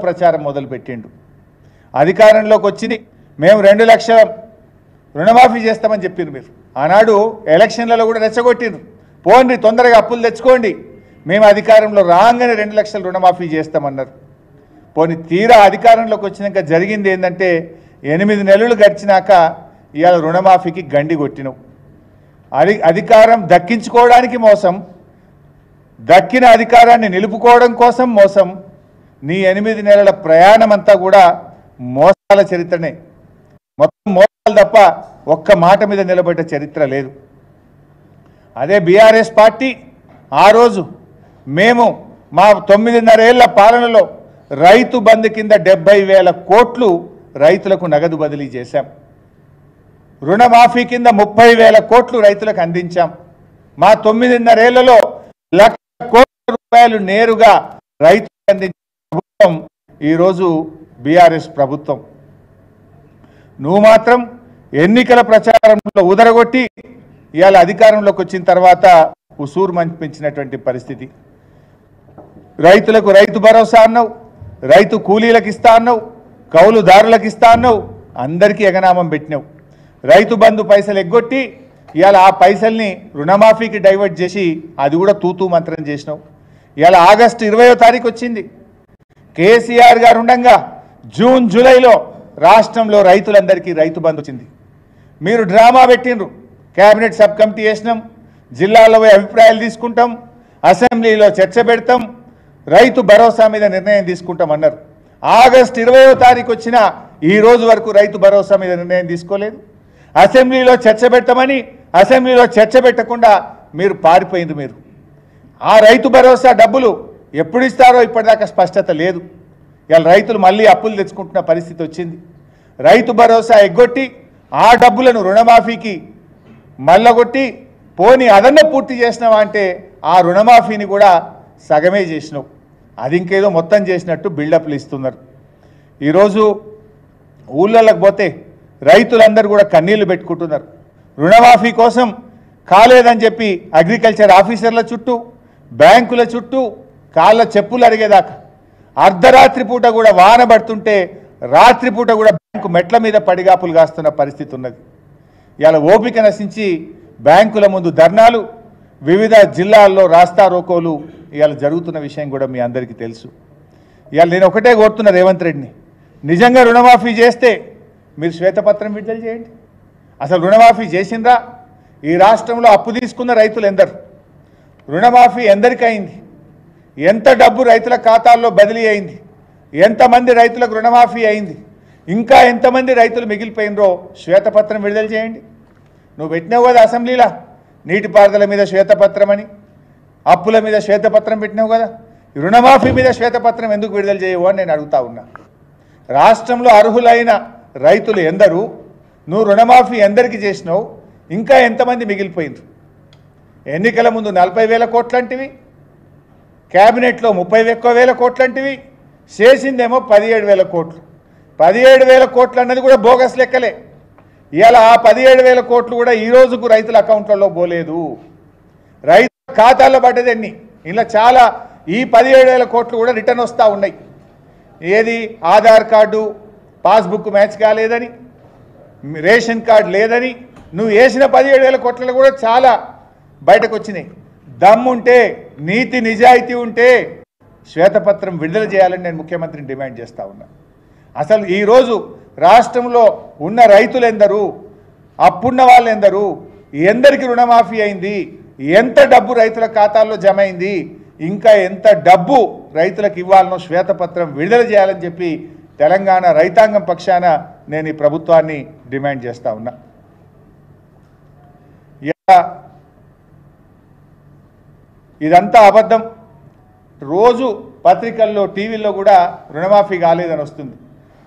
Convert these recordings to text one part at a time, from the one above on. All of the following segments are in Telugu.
ప్రచారం మొదలుపెట్టిండు. అధికారంలోకి వచ్చింది మేము 2 లక్షల రుణమాఫీ చేస్తామని చెప్పిండ్రు. మీరు ఆనాడు ఎలక్షన్లలో కూడా రెచ్చగొట్టిండ్రు. పోండి తొందరగా అప్పులు తెచ్చుకోండి, మేము అధికారంలో రాగానే 2 లక్షల రుణమాఫీ చేస్తామన్నారు. పోనీ తీరా అధికారంలోకి వచ్చినాక జరిగింది ఏంటంటే 8 నెలలు గడిచినాక ఇవాళ రుణమాఫీకి గండి కొట్టినావు. అధికారం దక్కించుకోవడానికి మోసం, దక్కిన అధికారాన్ని నిలుపుకోవడం కోసం మోసం. నీ 8 నెలల ప్రయాణం అంతా కూడా మోసాల చరిత్రనే. మొత్తం మోసాలు తప్ప ఒక్క మాట మీద నిలబడ్డ చరిత్ర లేదు. అదే బీఆర్ఎస్ పార్టీ ఆ రోజు మేము మా 9.5 ఏళ్ల పాలనలో రైతు బంధు కింద 70,000 కోట్లు రైతులకు నగదు బదిలీ చేశాం. రుణమాఫీ కింద 30,000 కోట్లు రైతులకు అందించాం. మా 9.5 ఏళ్లలో 1,00,000 కోట్ల రూపాయలు నేరుగా రైతులకు అందించిన ప్రభుత్వం ఈరోజు బీఆర్ఎస్ ప్రభుత్వం. నువ్వు మాత్రం ఎన్నికల ప్రచారంలో ఉదరగొట్టి ఇవాళ అధికారంలోకి వచ్చిన తర్వాత ఉసూరు మంపించినటువంటి పరిస్థితి. రైతులకు రైతు భరోసా అన్నావు, రైతు కూలీలకు ఇస్తా అన్నావు, కౌలుదారులకు ఇస్తా అన్నావు, అందరికీ ఎగనామం పెట్టినావు. రైతు బంధు పైసలు ఎగ్గొట్టి ఇవాళ ఆ పైసల్ని రుణమాఫీకి డైవర్ట్ చేసి అది కూడా తూతూ మంత్రం చేసినావు. ఇవాళ ఆగస్టు 20వ తారీఖు వచ్చింది. కేసీఆర్ గారు ఉండగా జూన్ జూలైలో రాష్ట్రంలో రైతులందరికీ రైతు బంధు వచ్చింది. మీరు డ్రామా పెట్టిండ్రు. కేబినెట్ సబ్ కమిటీ వేసినాం, జిల్లాలో అభిప్రాయాలు తీసుకుంటాం, అసెంబ్లీలో చర్చ పెడతాం, రైతు భరోసా మీద నిర్ణయం తీసుకుంటామన్నారు. ఆగస్టు 20వ తారీఖు వచ్చిన ఈ రోజు వరకు రైతు భరోసా మీద నిర్ణయం తీసుకోలేదు. అసెంబ్లీలో చర్చ పెట్టమని అసెంబ్లీలో చర్చ పెట్టకుండా మీరు పారిపోయింది. మీరు ఆ రైతు భరోసా డబ్బులు ఎప్పుడు ఇస్తారో ఇప్పటిదాకా స్పష్టత లేదు. ఇవాళ రైతులు మళ్ళీ అప్పులు తెచ్చుకుంటున్న పరిస్థితి వచ్చింది. రైతు భరోసా ఎగ్గొట్టి ఆ డబ్బులను రుణమాఫీకి మళ్ళగొట్టి పోని అదన్న పూర్తి చేసినావా అంటే ఆ రుణమాఫీని కూడా సగమే చేసినావు. అది ఇంకేదో మొత్తం చేసినట్టు బిల్డప్లు ఇస్తున్నారు. ఈరోజు ఊళ్ళకి పోతే రైతులందరూ కూడా కన్నీళ్లు పెట్టుకుంటున్నారు. రుణమాఫీ కోసం కాలేదని చెప్పి అగ్రికల్చర్ ఆఫీసర్ల చుట్టూ, బ్యాంకుల చుట్టూ కాళ్ళ చెప్పులు అరిగేదాకా అర్ధరాత్రి పూట కూడా వాన పడుతుంటే రాత్రిపూట కూడా బ్యాంకు మెట్ల మీద పడిగాపులు కాస్తున్న పరిస్థితి ఉన్నది. ఇవాళ ఓపిక నశించి బ్యాంకుల ముందు ధర్నాలు, వివిధ జిల్లాల్లో రాస్తా రోకోలు ఇవాళ జరుగుతున్న విషయం కూడా మీ అందరికీ తెలుసు. ఇవాళ నేను ఒకటే కోరుతున్నా రేవంత్ రెడ్డిని, నిజంగా రుణమాఫీ చేస్తే మీరు శ్వేతపత్రం విడుదల చేయండి. అసలు రుణమాఫీ చేసిండ్రా? ఈ రాష్ట్రంలో అప్పు తీసుకున్న రైతులు ఎందరు? రుణమాఫీ ఎందరికి అయింది? ఎంత డబ్బు రైతుల ఖాతాల్లో బదిలీ అయింది? ఎంతమంది రైతులకు రుణమాఫీ అయింది? ఇంకా ఎంతమంది రైతులు మిగిలిపోయినరో శ్వేతపత్రం విడుదల చేయండి. నువ్వు పెట్టినావు కదా అసెంబ్లీలో నీటిపారుదల మీద శ్వేతపత్రం అని, అప్పుల మీద శ్వేతపత్రం పెట్టినావు కదా, రుణమాఫీ మీద శ్వేతపత్రం ఎందుకు విడుదల చేయవు అని నేను అడుగుతా ఉన్నా. రాష్ట్రంలో అర్హులైన రైతులు ఎందరు? నువ్వు రుణమాఫీ ఎందరికి చేసినావు? ఇంకా ఎంతమంది మిగిలిపోయినరు? ఎన్నికల ముందు 40,000 కోట్లంటివి, క్యాబినెట్లో 30,000 కోట్లంటివి, చేసిందేమో 17,000 కోట్లు. 17,000 కోట్లు అన్నది కూడా బోగస్ లెక్కలే. ఇవాళ ఆ 17,000 కోట్లు కూడా ఈ రోజుకు రైతుల అకౌంట్లలో పోలేదు. రైతు ఖాతాల్లో పడ్డది ఎన్ని? ఇలా చాలా ఈ 17,000 కోట్లు కూడా రిటర్న్ వస్తూ ఉన్నాయి. ఏది? ఆధార్ కార్డు పాస్బుక్ మ్యాచ్ కాలేదని, రేషన్ కార్డు లేదని, నువ్వు వేసిన 17,000 కోట్లలో కూడా చాలా బయటకు వచ్చినాయి. దమ్ముంటే, నీతి నిజాయితీ ఉంటే శ్వేతపత్రం విడుదల చేయాలని నేను ముఖ్యమంత్రిని డిమాండ్ చేస్తూ ఉన్నా. అసలు ఈరోజు రాష్ట్రంలో ఉన్న రైతులు ఎందరు? అప్పున్న వాళ్ళు ఎందరు? ఎందరికి రుణమాఫీ అయింది? ఎంత డబ్బు రైతుల ఖాతాల్లో జమ అయింది? ఇంకా ఎంత డబ్బు రైతులకు ఇవ్వాలనో శ్వేతపత్రం విడుదల చేయాలని చెప్పి తెలంగాణ రైతాంగం పక్షాన నేను ఈ ప్రభుత్వాన్ని డిమాండ్ చేస్తూ ఉన్నా. ఇదంతా అబద్ధం. రోజు పత్రికల్లో, టీవీల్లో కూడా రుణమాఫీ కాలేదని వస్తుంది.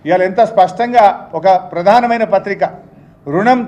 ఇవాళ ఎంత స్పష్టంగా ఒక ప్రధానమైన పత్రిక రుణం